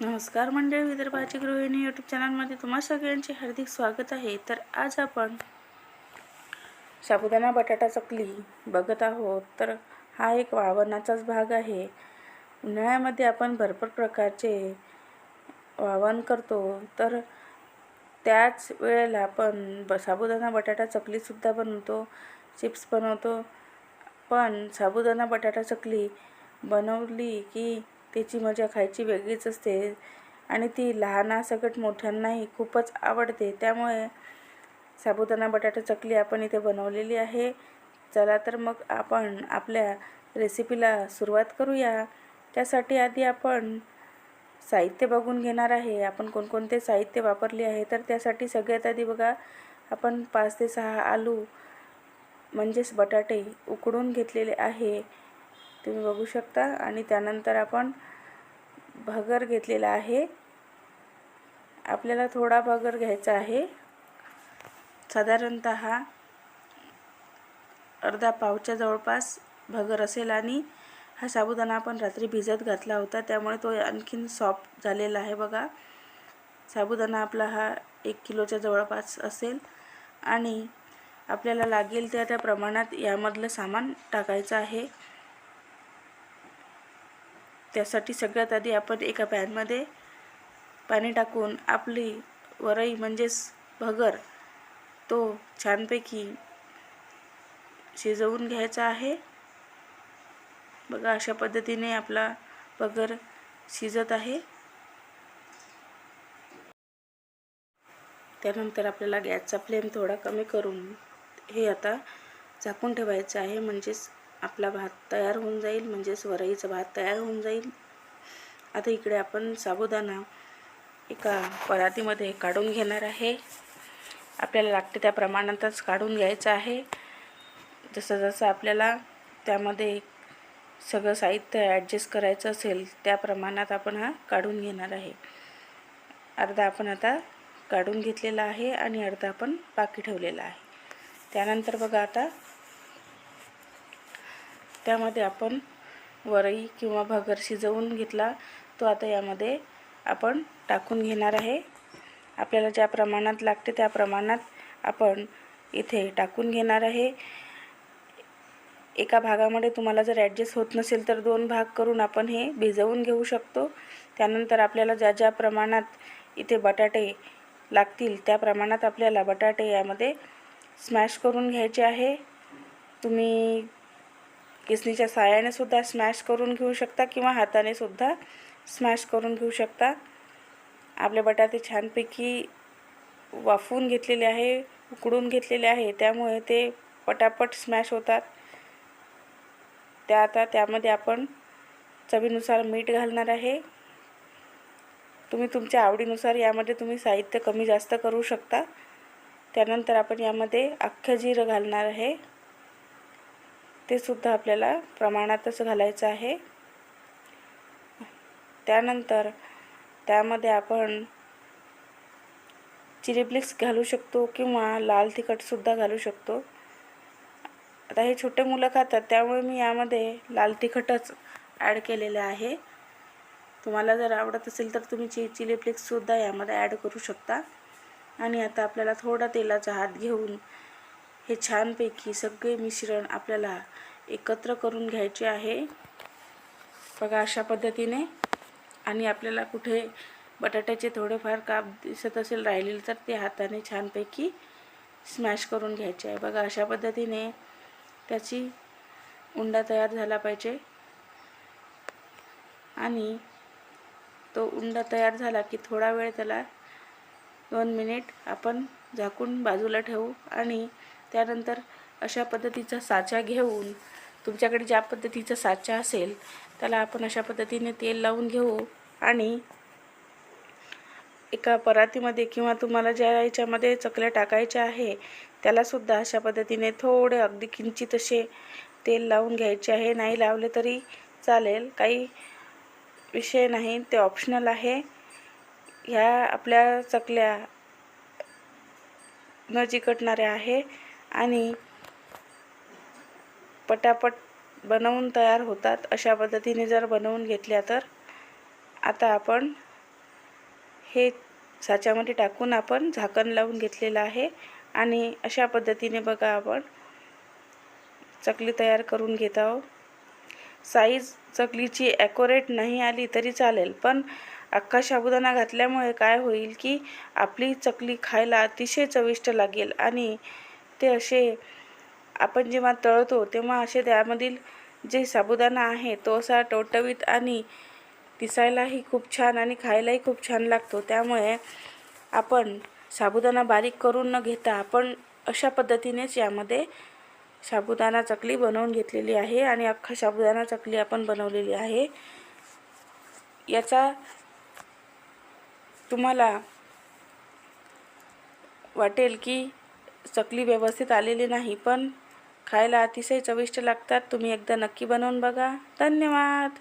नमस्कार मंडळी, विदर्भाची गृहिणी यूट्यूब चॅनलमध्ये तुम्हा सगळ्यांचे हार्दिक स्वागत आहे. तर आज आपण साबुदाणा बटाटा चकली बघत आहोत. तर हा एक वाळवणाचाच भाग आहे. उन्हाळ्यामध्ये आपण भरपूर प्रकारचे वाळवण करतो, तर त्याच वेळेला आपण साबुदाणा बटाटा चकलीसुद्धा बनवतो, चिप्स बनवतो. पण साबुदाणा बटाटा चकली बनवली की त्याची मजा खायची वेगळीच असते आणि ती लहानासकट मोठ्यांनाही खूपच आवडते. त्यामुळे साबुदाणा बटाटा चकली आपण इथे बनवलेली आहे. चला तर मग आपण आपल्या रेसिपीला सुरुवात करूया. त्यासाठी आधी आपण साहित्य बघून घेणार आहे. आपण कोणकोणते साहित्य वापरले आहे. तर त्यासाठी सगळ्यात आधी बघा, आपण 5 ते 6 आलू म्हणजेच बटाटे उकडून घेतलेले आहे, तुम्ही बघू शकता. आणि त्यानंतर आपण भगर घेतलेला आहे. आपल्याला थोडा भगर घ्यायचा आहे, साधारणतः अर्धा पावच्या जवळपास भगर असेल. आणि हा साबुदाणा आपण रात्री भिजत घातला होता, त्यामुळे तो आणखीन सॉफ्ट झालेला आहे. बघा, साबुदाणा आपला हा 1 किलोच्या जवळपास असेल. आणि आपल्याला लागेल त्या प्रमाणात यामधलं सामान टाकायचं आहे. त्यासाठी सगळ्यात आधी आपण एका पॅनमध्ये पाणी टाकून आपली वरई म्हणजेच भगर तो छानपैकी शिजवून घ्यायचा आहे. बघा, अशा पद्धतीने आपला भगर शिजत आहे. त्यानंतर आपल्याला गॅसचा फ्लेम थोडा कमी करून हे आता झाकून ठेवायचं आहे, म्हणजेच आपला भात तयार होऊन जाईल, म्हणजेच वरईचा भात तयार होऊन जाईल. आता इकडे आपण साबुदाणा एका परातीमध्ये काढून घेणार आहे. आपल्याला लागते त्या प्रमाणातच काढून घ्यायचं आहे. जसं जसं आपल्याला त्यामध्ये सगळं साहित्य ॲडजस्ट करायचं असेल त्या प्रमाणात आपण हा काढून घेणार आहे. अर्धा आपण आता काढून घेतलेला आहे आणि अर्धा आपण बाकी ठेवलेला आहे. त्यानंतर बघा, आता त्यामध्ये आपण वरई किंवा भगर शिजवून घेतला तो आता यामध्ये आपण टाकून घेणार आहे. आपल्याला ज्या प्रमाणात लागते त्या प्रमाणात आपण इथे टाकून घेणार आहे. एका भागामध्ये तुम्हाला जर ॲडजस्ट होत नसेल तर 2 भाग करून आपण हे भिजवून घेऊ शकतो. त्यानंतर आपल्याला ज्या ज्या प्रमाणात इथे बटाटे लागतील त्या प्रमाणात आपल्याला बटाटे यामध्ये स्मॅश करून घ्यायचे आहे. तुम्ही किसणीच्या साहाय्याने सुद्धा स्मॅश करून घेऊ शकता किंवा हाताने सुद्धा स्मॅश करून घेऊ शकता. आपले बटाटे छानपैकी वाफवून घेतलेले आहे, उकडून घेतलेले आहे, त्यामुळे ते पटापट स्मॅश होतात. आता त्यामध्ये आपण चवीनुसार मीठ घालणार आहे. तुम्ही तुमच्या आवडीनुसार यामध्ये तुम्ही साहित्य कमी जास्त करू शकता. त्यानंतर आपण यामध्ये अख्खं जिरं घालणार आहे. ते सुद्धा आपल्याला प्रमाणातच घालायचं आहे. त्यानंतर त्यामध्ये आपण चिली फ्लेक्स घालू शकतो किंवा लाल तिखटसुद्धा घालू शकतो. आता हे छोटे मुलं खातात, त्यामुळे मी यामध्ये लाल तिखटच ॲड केलेले आहे. तुम्हाला जर आवडत असेल तर तुम्ही चिली फ्लेक्ससुद्धा यामध्ये ॲड करू शकता. आणि आता आपल्याला थोडा तेलाचा हात घेऊन हे छानपैकी सगळे मिश्रण आपल्याला एकत्र करून घ्यायचे आहे. बघा, अशा पद्धतीने. आणि आपल्याला कुठे बटाट्याचे थोडेफार काप दिसत असेल राहिलेले तर ते हाताने छानपैकी स्मॅश करून घ्यायचे आहे. बघा, अशा पद्धतीने त्याची उंडा तयार झाला पाहिजे. आणि तो उंडा तयार झाला की थोडा वेळ त्याला 2 मिनिट आपण झाकून बाजूला ठेवू. आणि त्यानंतर अशा पद्धतीचा साचा घेऊन, तुमच्याकडे ज्या पद्धतीचा साचा असेल त्याला आपण अशा पद्धतीने तेल लावून घेऊ. आणि एका परातीमध्ये किंवा तुम्हाला ज्या याच्यामध्ये चकल्या टाकायच्या आहे त्यालासुद्धा अशा पद्धतीने थोडे अगदी किंचित असे तेल लावून घ्यायचे आहे. नाही लावले तरी चालेल, काही विषय नाही, ते ऑप्शनल आहे. ह्या आपल्या चकल्या न चिकटणाऱ्या आहे आणि पटापट बनवून तयार होतात. अशा पद्धतीने जर बनवून घेतल्या तर आता आपण हे साच्यामध्ये टाकून आपण झाकण लावून घेतलेलं आहे आणि अशा पद्धतीने बघा आपण चकली तयार करून घेत आहोत। साईज चकलीची ॲक्युरेट नाही आली तरी चालेल, पण अख्खा साबुदाणा घातल्यामुळे काय होईल की आपली चकली खायला अतिशय चविष्ट लागेल आणि ते असे आपण जेव्हा तळतो तेव्हा असे त्यामधील जे साबुदाणा आहे तो असा टवटवीत आणि दिसायलाही खूप छान आणि खायलाही खूप छान लागतो। त्यामुळे आपण साबुदाणा बारीक करून न घेता आपण अशा पद्धतीनेच यामध्ये साबुदाणा चकली बनवून घेतलेली आहे आणि अख्खा साबुदाणा चकली आपण बनवलेली आहे। याचा तुम्हाला वाटेल की चकली व्यवस्थित आलेली नाही, पण खायला अतिशय चविष्ट लागतात। तुम्ही एकदा नक्की बनवून बघा। धन्यवाद।